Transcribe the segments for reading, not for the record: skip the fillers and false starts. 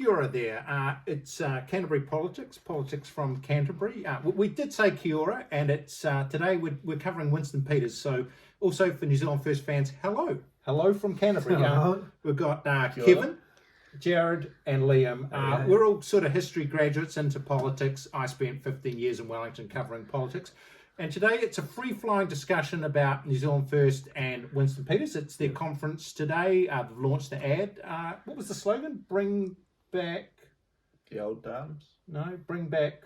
Kia ora there. It's Canterbury Politics from Canterbury. We did say Kia ora, and it's today we're covering Winston Peters. So also for New Zealand First fans, hello from Canterbury. We've got Kevin, Jared, and Liam. We're all sort of history graduates into politics. I spent 15 years in Wellington covering politics. And today it's a free-flowing discussion about New Zealand First and Winston Peters. It's their conference today. They've launched the ad. What was the slogan? Bring back... The old times? No, bring back...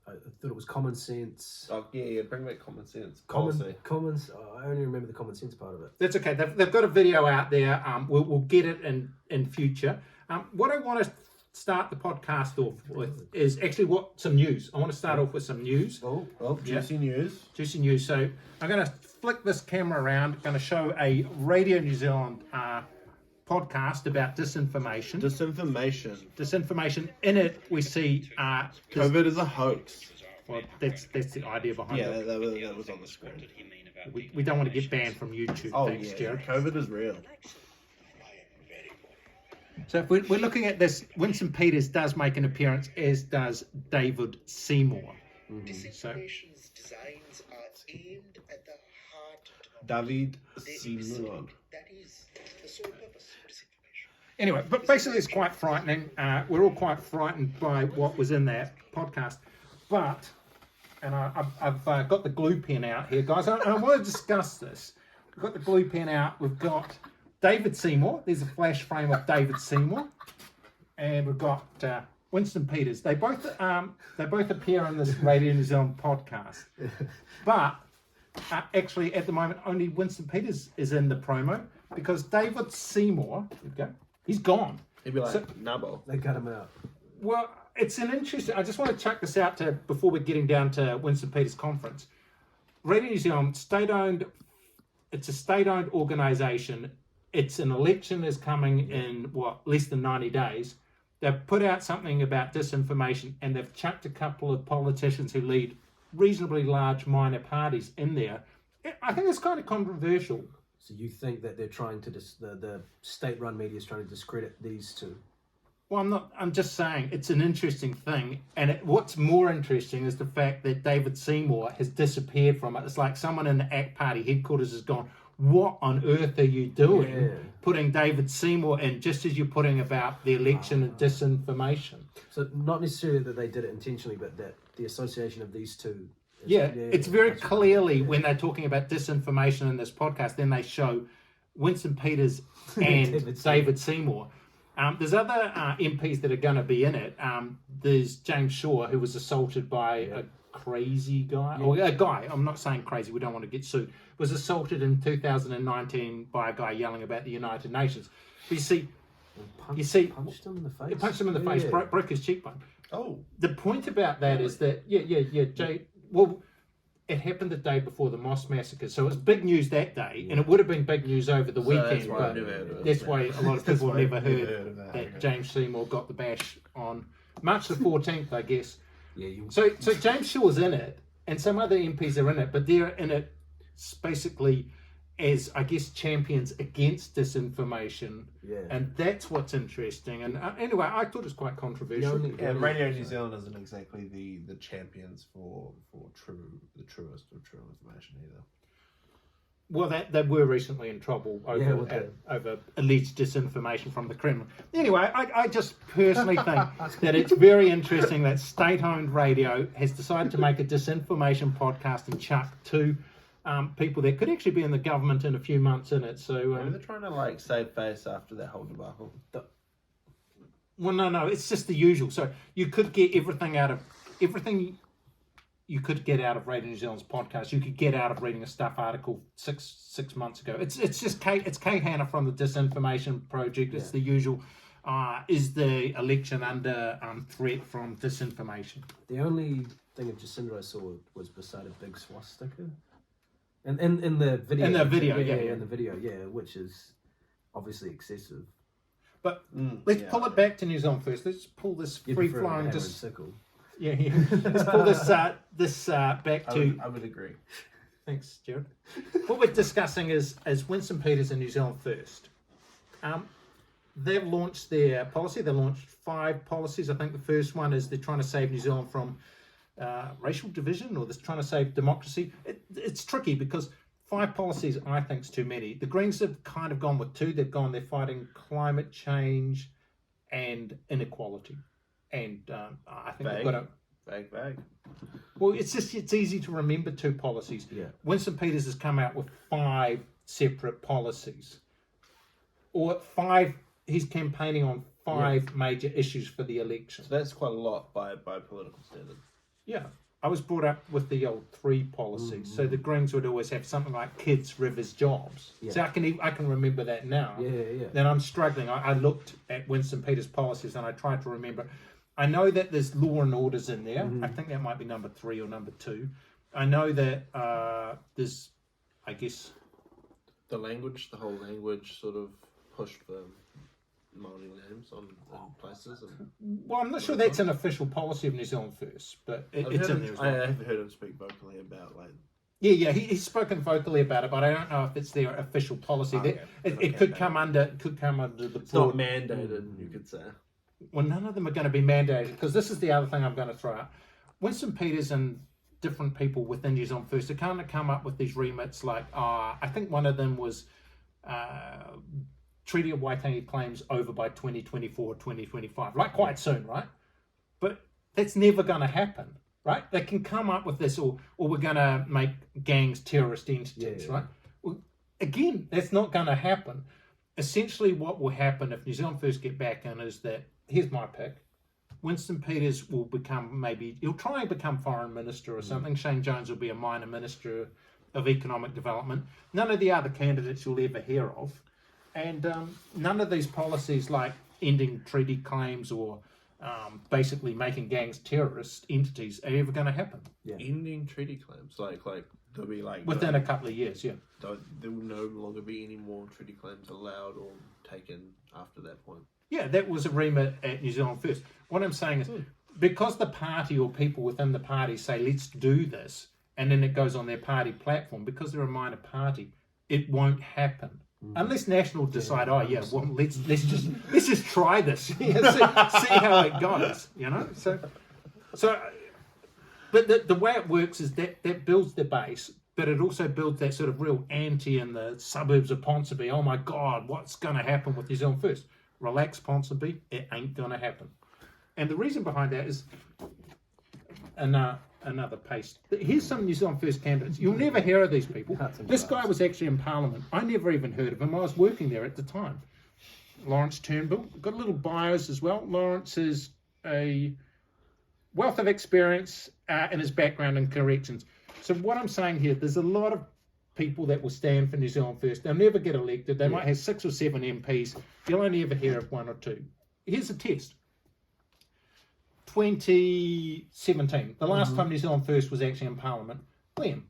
I thought it was common sense. Oh, yeah, bring back common sense. I only remember the common sense part of it. That's okay. They've got a video out there. We'll get it in future. What I want to start the podcast off with is actually some news. I want to start off with some news. Juicy news. Juicy news. So I'm going to flick this camera around. I'm going to show a Radio New Zealand podcast about disinformation. Disinformation. In it, we see... COVID is a hoax. Well, that's the idea behind it. Yeah, that was on the screen. We don't want to get banned from YouTube. Thanks, Jared. COVID is real. So if we're looking at this, Winston Peters does make an appearance, as does David Seymour. Disinformation's designs are aimed at the heart of David Seymour. That is the sole purpose of disinformation. Anyway, but basically it's quite frightening. We're all quite frightened by what was in that podcast. But, and I've got the glue pen out here, guys. I want to discuss this. We've got the glue pen out. We've got David Seymour. There's a flash frame of David Seymour, and we've got Winston Peters. They both appear on this Radio New Zealand podcast, but actually at the moment only Winston Peters is in the promo because David Seymour, he's gone. He'd be like, Nubbo. They cut him out. Well, it's an interesting. I just want to chuck this out before we're getting down to Winston Peters' conference. Radio New Zealand, state-owned. It's a state-owned organisation. It's an election is coming in, less than 90 days. They've put out something about disinformation and they've chucked a couple of politicians who lead reasonably large minor parties in there. I think it's kind of controversial. So you think that they're trying to, the state-run media is trying to discredit these two? Well, I'm just saying it's an interesting thing. And what's more interesting is the fact that David Seymour has disappeared from it. It's like someone in the ACT Party headquarters has gone, what on earth are you doing putting David Seymour in just as you're putting about the election and disinformation? So not necessarily that they did it intentionally, but that the association of these two. It's very clearly when they're talking about disinformation in this podcast, then they show Winston Peters and David Seymour. There's other MPs that are going to be in it. There's James Shaw, who was assaulted by a crazy guy, or a guy, I'm not saying crazy, we don't want to get sued, was assaulted in 2019 by a guy yelling about the United Nations. But punched him in the face. He punched him in the face, broke his cheekbone. Oh. The point about that is that, Jay, it happened the day before the mosque massacre, so it was big news that day, and it would have been big news over the weekend, that's why a lot of people have never heard that James Seymour got the bash on March the 14th, I guess. So James Shaw's in it, and some other MPs are in it, but they're in it basically as, I guess, champions against disinformation. And that's what's interesting. And anyway, I thought it was quite controversial. Radio New Zealand isn't exactly the champions for the truest of true information either. Well, they were recently in trouble over alleged disinformation from the Kremlin. Anyway, I just personally think that it's very interesting that state-owned radio has decided to make a disinformation podcast and chuck two people that could actually be in the government in a few months in it. So they're trying to save face after that whole debacle. Well, no, it's just the usual. So you could get everything you could get out of Radio New Zealand's podcast. You could get out of reading a Stuff article six months ago. It's just Kay Hanna from the Disinformation Project. It's the usual. Is the election under threat from disinformation? The only thing of Jacinda I saw was beside a big swastika. And in the video. In the video, in the video, which is obviously excessive. But let's pull it back to New Zealand first. Let's pull this free-flowing... Let's pull this back to... I would agree. Thanks, Jared. What we're discussing is Winston Peters and New Zealand First. they've launched their policy. They launched 5 policies. I think the first one is they're trying to save New Zealand from racial division, or they're trying to save democracy. It's tricky because 5 policies, I think, is too many. The Greens have kind of gone with 2. They're fighting climate change and inequality. And I think they've got to... Vague. Well, it's easy to remember 2 policies. Yeah. Winston Peters has come out with 5 separate policies. Or 5, he's campaigning on 5 major issues for the election. So that's quite a lot by political standards. Yeah. I was brought up with the old 3 policies. So the Greens would always have something like kids, rivers, jobs. Yeah. So I can remember that now. Yeah. Then I'm struggling. I looked at Winston Peters' policies and I tried to remember. I know that there's law and orders in there. I think that might be number 3 or number 2. I know that there's, I guess... The whole language sort of pushed for Māori names on places. Well, I'm not sure that's an official policy of New Zealand First, but it's in there as well. I have heard him speak vocally about, like... Yeah, he's spoken vocally about it, but I don't know if it's their official policy. Okay. It could come under the It's not mandated, you could say. Well, none of them are going to be mandated, because this is the other thing I'm going to throw out. Winston Peters and different people within New Zealand First are kind of come up with these remits like, I think one of them was Treaty of Waitangi claims over by 2024 or 2025, like quite soon, right? But that's never going to happen, right? They can come up with this, or we're going to make gangs terrorist entities, right? Well, again, that's not going to happen. Essentially, what will happen if New Zealand First get back in is that, here's my pick, Winston Peters will he'll try and become foreign minister or something. Shane Jones will be a minor minister of economic development. None of the other candidates you'll ever hear of. And none of these policies like ending treaty claims or basically making gangs terrorist entities are ever going to happen. Yeah. Ending treaty claims, like there'll be like Within a couple of years, yeah. There will no longer be any more treaty claims allowed or taken after that point. Yeah, that was a remit at New Zealand First. What I'm saying is, because the party or people within the party say, let's do this, and then it goes on their party platform, because they're a minor party, it won't happen. Unless National decide, well, let's just try this, see how it goes, you know. So, but the way it works is that builds the base, but it also builds that sort of real anti in the suburbs of Ponsonby. Oh my God, what's going to happen with New Zealand First? Relax, Ponsonby, it ain't going to happen. And the reason behind that is another paste. Here's some New Zealand First candidates. You'll never hear of these people. This guy was actually in Parliament. I never even heard of him. I was working there at the time. Lawrence Turnbull. Got little bios as well. Lawrence is a wealth of experience in his background in corrections. So what I'm saying here, there's a lot of people that will stand for New Zealand First. They'll never get elected. They might have 6 or 7 MPs. You'll only ever hear of 1 or 2. Here's a test. 2017, the last time New Zealand First was actually in Parliament. Liam,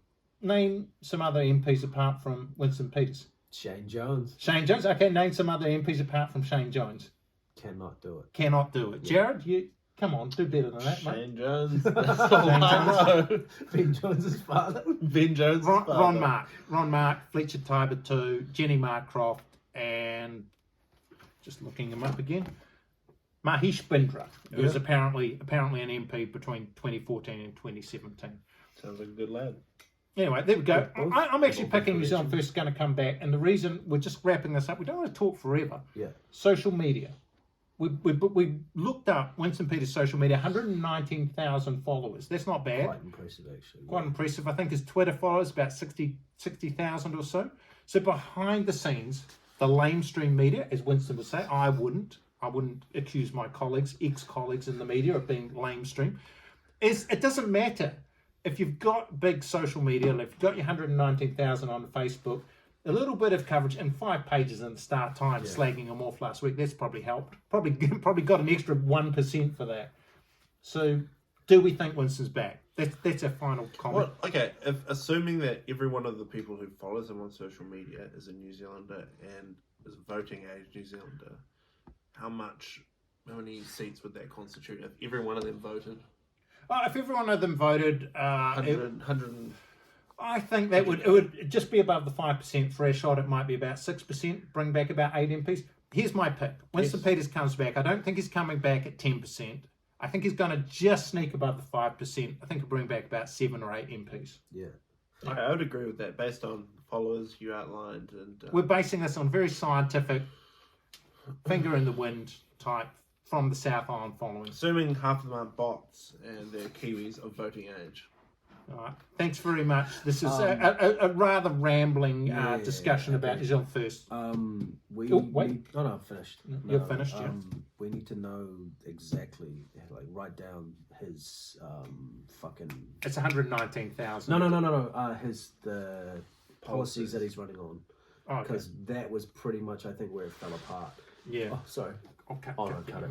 name some other MPs apart from Winston Peters. Shane Jones. Shane Jones. Okay, name some other MPs apart from Shane Jones. Cannot do it. Cannot do it. Jared, you come on, do better than that, mate. Shane Jones. That's all I know. Ben Jones' father. Ben Jones' father. Ron Mark, Fletcher Tiber 2, Jenny Marcroft, and just looking him up again, Mahesh Bindra, who was apparently an MP between 2014 and 2017. Sounds like a good lad. Anyway, there we go. I'm actually picking New Zealand First is going to come back, and the reason we're just wrapping this up, we don't want to talk forever. Yeah. Social media. We looked up Winston Peters' social media, 119,000 followers. That's not bad. Quite impressive, actually. Quite impressive. I think his Twitter followers about 60,000 or so. So behind the scenes, the lamestream media, as Winston would say, I wouldn't accuse my ex-colleagues in the media of being lamestream. It doesn't matter. If you've got big social media, if you've got your 119,000 on Facebook, a little bit of coverage and 5 pages in the Start Times slagging them off last week, that's probably helped. Probably got an extra 1% for that. So, do we think Winston's back? That's our final comment. Well, okay, assuming that every one of the people who follows him on social media is a New Zealander and is a voting age New Zealander, how many seats would that constitute if every one of them voted? If every one of them voted, 100 I think that it would just be above the 5% threshold. It might be about 6%, bring back about 8 MPs. here's my pick. Winston Peters comes back. I don't think he's coming back at 10%. I think he's going to just sneak above the 5%. I think he'll bring back about 7 or 8 MPs. Yeah. I would agree with that based on followers you outlined. And We're basing this on very scientific, finger in the wind type from the South Island following. assuming half of them aren't bots and they're Kiwis of voting age. All right. Thanks very much. This is a rather rambling discussion about New Zealand First. We wait. need, no, I'm finished. You're finished, yeah. We need to know exactly, like, write down his fucking. It's 119,000. No. The policies that he's running on, Oh, okay. because that was pretty much, I think, where it fell apart. Yeah. Oh, sorry. Okay. Oh, no, cut it.